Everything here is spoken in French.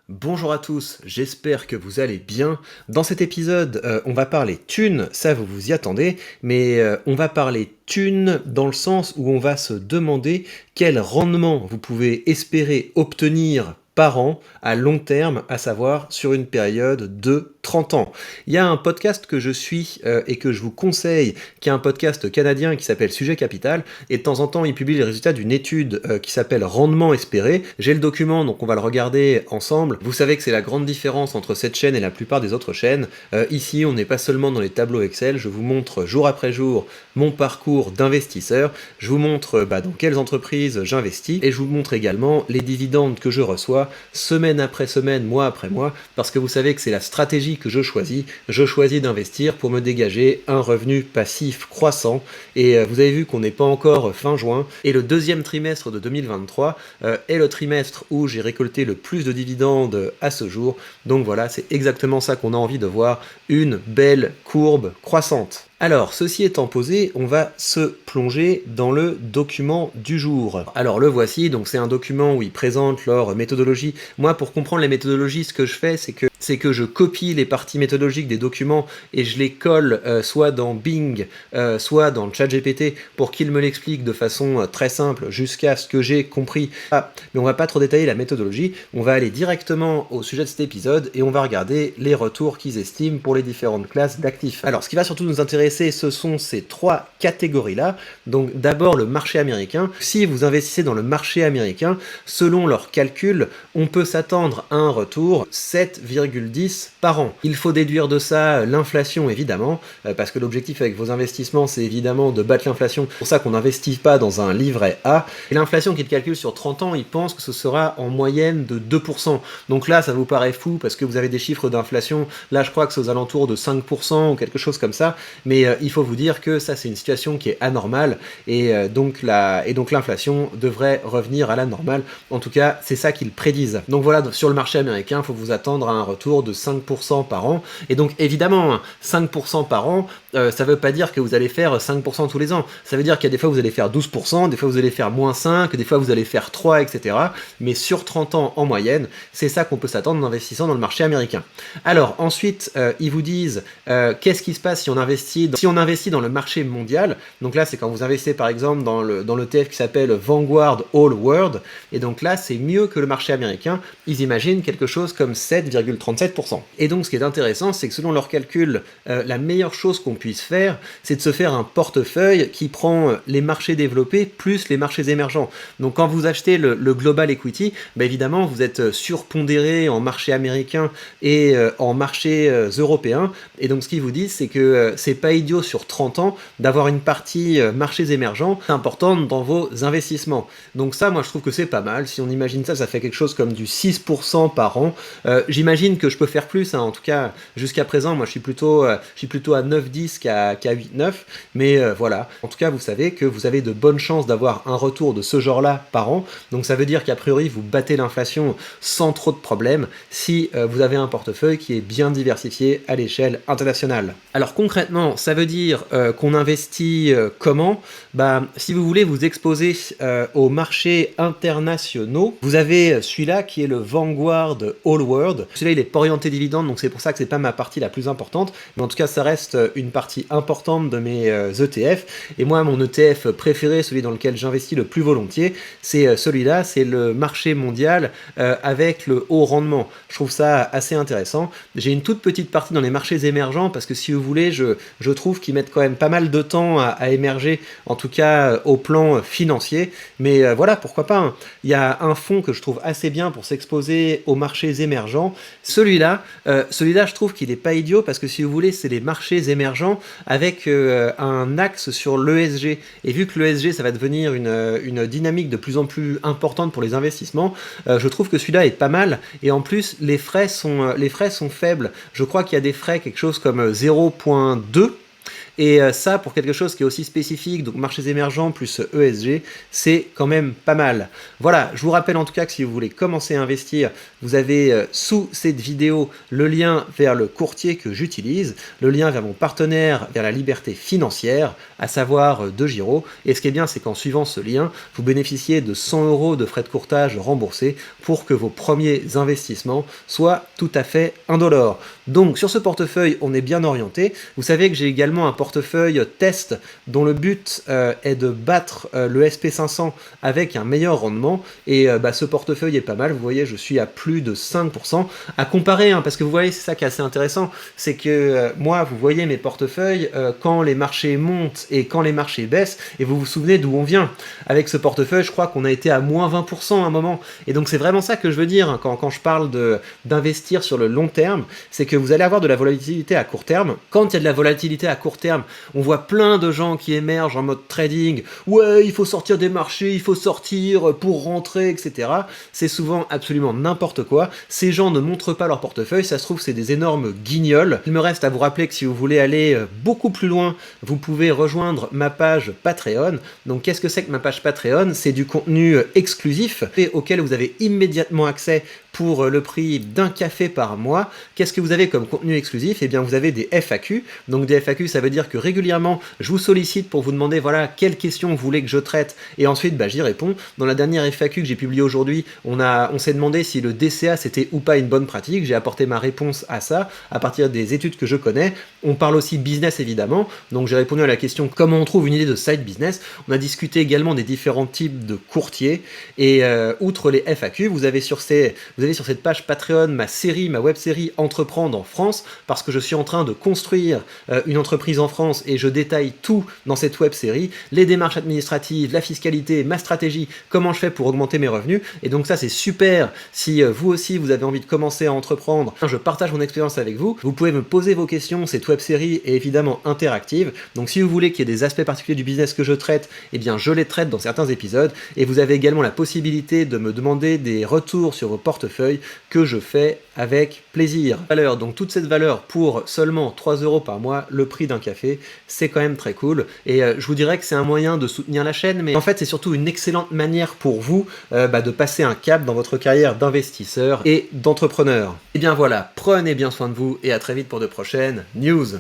Bonjour à tous, j'espère que vous allez bien. Dans cet épisode, on va parler thunes, ça vous vous y attendez, mais on va parler thunes dans le sens où on va se demander quel rendement vous pouvez espérer obtenir par an à long terme, à savoir sur une période de 30 ans. Il y a un podcast que je suis et que je vous conseille, qui est un podcast canadien qui s'appelle Sujet Capital, et de temps en temps il publie les résultats d'une étude qui s'appelle Rendement espéré. J'ai le document, donc on va le regarder ensemble. Vous savez que c'est la grande différence entre cette chaîne et la plupart des autres chaînes. Ici, on n'est pas seulement dans les tableaux Excel, je vous montre jour après jour mon parcours d'investisseur, je vous montre dans quelles entreprises j'investis, et je vous montre également les dividendes que je reçois semaine après semaine, mois après mois, parce que vous savez que c'est la stratégie que je choisis d'investir pour me dégager un revenu passif croissant, et vous avez vu qu'on n'est pas encore fin juin, et le deuxième trimestre de 2023 est le trimestre où j'ai récolté le plus de dividendes à ce jour, donc voilà, c'est exactement ça qu'on a envie de voir, une belle courbe croissante. Alors, ceci étant posé, on va se plonger dans le document du jour. Alors le voici, donc c'est un document où ils présentent leur méthodologie. Moi, pour comprendre les méthodologies, ce que je fais, c'est que je copie les parties méthodologiques des documents et je les colle soit dans Bing, soit dans le ChatGPT pour qu'il me l'explique de façon très simple jusqu'à ce que j'ai compris. Mais on va pas trop détailler la méthodologie, on va aller directement au sujet de cet épisode et on va regarder les retours qu'ils estiment pour les différentes classes d'actifs. Alors, ce qui va surtout nous intéresser, ce sont ces trois catégories-là. Donc d'abord le marché américain. Si vous investissez dans le marché américain, selon leurs calculs, on peut s'attendre à un retour 7,10 par an. Il faut déduire de ça l'inflation évidemment, parce que l'objectif avec vos investissements, c'est évidemment de battre l'inflation. C'est pour ça qu'on n'investit pas dans un livret A. Et l'inflation qu'ils calculent sur 30 ans, ils pensent que ce sera en moyenne de 2%. Donc là, ça vous paraît fou parce que vous avez des chiffres d'inflation. Là, je crois que c'est aux alentours de 5% ou quelque chose comme ça. Mais il faut vous dire que ça, c'est une situation qui est anormale et donc l'inflation devrait revenir à la normale. En tout cas, c'est ça qu'ils prédisent. Donc voilà, sur le marché américain, il faut vous attendre à un retour de 5% par an. Et donc évidemment, 5% par an, ça ne veut pas dire que vous allez faire 5% tous les ans. Ça veut dire qu'il y a des fois vous allez faire 12%, des fois vous allez faire moins 5, des fois vous allez faire 3, etc. Mais sur 30 ans en moyenne, c'est ça qu'on peut s'attendre en investissant dans le marché américain. Alors ensuite, ils vous disent qu'est-ce qui se passe si on investit dans le marché mondial. Donc là, c'est quand vous investissez par exemple dans l'ETF qui s'appelle Vanguard All World. Et donc là, c'est mieux que le marché américain. Ils imaginent quelque chose comme 7,37%. Et donc, ce qui est intéressant, c'est que selon leurs calculs, la meilleure chose qu'on puisse faire, c'est de se faire un portefeuille qui prend les marchés développés plus les marchés émergents. Donc, quand vous achetez le Global Equity, évidemment, vous êtes surpondéré en marché américain et en marché européen. Et donc, ce qu'ils vous disent, c'est que c'est pas idiot sur 30 ans d'avoir une partie marchés émergents importante dans vos investissements. Donc ça, moi, je trouve que c'est pas mal. Si on imagine ça, ça fait quelque chose comme du 6% par an. J'imagine que je peux faire plus, hein. En tout cas, jusqu'à présent, moi, je suis plutôt à 9-10 qu'à 8-9. Mais voilà. En tout cas, vous savez que vous avez de bonnes chances d'avoir un retour de ce genre-là par an. Donc ça veut dire qu'a priori, vous battez l'inflation sans trop de problèmes si vous avez un portefeuille qui est bien diversifié à l'échelle internationale. Alors concrètement, ça veut dire qu'on investit comment ? Si vous voulez vous exposer aux marchés internationaux, vous avez celui-là qui est le Vanguard All World. Celui-là, il est pas orienté dividende, donc c'est pour ça que c'est pas ma partie la plus importante, mais en tout cas, ça reste une partie importante de mes ETF. Et moi, mon ETF préféré, celui dans lequel j'investis le plus volontiers, c'est celui-là, c'est le marché mondial avec le haut rendement. Je trouve ça assez intéressant. J'ai une toute petite partie dans les marchés émergents parce que si vous voulez, je trouve qu'ils mettent quand même pas mal de temps à émerger, en tout cas au plan financier, mais voilà, pourquoi pas, hein. Il y a un fonds que je trouve assez bien pour s'exposer aux marchés émergents, celui-là, je trouve qu'il est pas idiot, parce que si vous voulez, c'est les marchés émergents avec un axe sur l'ESG, et vu que l'ESG, ça va devenir une dynamique de plus en plus importante pour les investissements, je trouve que celui-là est pas mal, et en plus, les frais sont faibles, je crois qu'il y a des frais, quelque chose comme 0,2, Et ça, pour quelque chose qui est aussi spécifique, donc marchés émergents plus ESG, c'est quand même pas mal. Voilà, je vous rappelle en tout cas que si vous voulez commencer à investir, vous avez sous cette vidéo le lien vers le courtier que j'utilise, le lien vers mon partenaire, vers la liberté financière, à savoir DeGiro. Et ce qui est bien, c'est qu'en suivant ce lien, vous bénéficiez de 100 € de frais de courtage remboursés pour que vos premiers investissements soient tout à fait indolores. Donc sur ce portefeuille, on est bien orienté. Vous savez que j'ai également un portefeuille test dont le but est de battre le SP500 avec un meilleur rendement. Et ce portefeuille est pas mal. Vous voyez, je suis à plus de 5%. À comparer, hein, parce que vous voyez, c'est ça qui est assez intéressant, c'est que moi, vous voyez mes portefeuilles quand les marchés montent et quand les marchés baissent, et vous vous souvenez d'où on vient. Avec ce portefeuille, je crois qu'on a été à moins 20% à un moment. Et donc c'est vraiment ça que je veux dire hein, quand je parle d'investir sur le long terme, c'est que vous allez avoir de la volatilité à court terme. Quand il y a de la volatilité à court terme, on voit plein de gens qui émergent en mode trading. Ouais, il faut sortir des marchés, il faut sortir pour rentrer, etc. C'est souvent absolument n'importe quoi. Ces gens ne montrent pas leur portefeuille, ça se trouve c'est des énormes guignols. Il me reste à vous rappeler que si vous voulez aller beaucoup plus loin, vous pouvez rejoindre ma page Patreon. Donc qu'est-ce que c'est que ma page Patreon? C'est du contenu exclusif auquel vous avez immédiatement accès pour le prix d'un café par mois. Qu'est-ce que vous avez comme contenu exclusif? Eh bien, vous avez des FAQ. Donc des FAQ, ça veut dire que régulièrement, je vous sollicite pour vous demander, voilà, quelles questions vous voulez que je traite, et ensuite, j'y réponds. Dans la dernière FAQ que j'ai publiée aujourd'hui, on s'est demandé si le DCA, c'était ou pas une bonne pratique. J'ai apporté ma réponse à ça, à partir des études que je connais. On parle aussi business, évidemment. Donc j'ai répondu à la question, comment on trouve une idée de side business? On a discuté également des différents types de courtiers, et outre les FAQ, vous avez sur cette page Patreon ma web série Entreprendre en France, parce que je suis en train de construire une entreprise en France et je détaille tout dans cette web série, les démarches administratives, la fiscalité, ma stratégie, comment je fais pour augmenter mes revenus. Et donc ça c'est super si vous aussi vous avez envie de commencer à entreprendre. Je partage mon expérience avec vous, vous pouvez me poser vos questions, cette web série est évidemment interactive, donc si vous voulez qu'il y ait des aspects particuliers du business que je traite, eh bien je les traite dans certains épisodes, et vous avez également la possibilité de me demander des retours sur vos portefeuilles que je fais avec plaisir. Donc toute cette valeur pour seulement 3 € par mois, le prix d'un café, c'est quand même très cool. Et je vous dirais que c'est un moyen de soutenir la chaîne, mais en fait c'est surtout une excellente manière pour vous de passer un cap dans votre carrière d'investisseur et d'entrepreneur. Et bien voilà, prenez bien soin de vous et à très vite pour de prochaines news.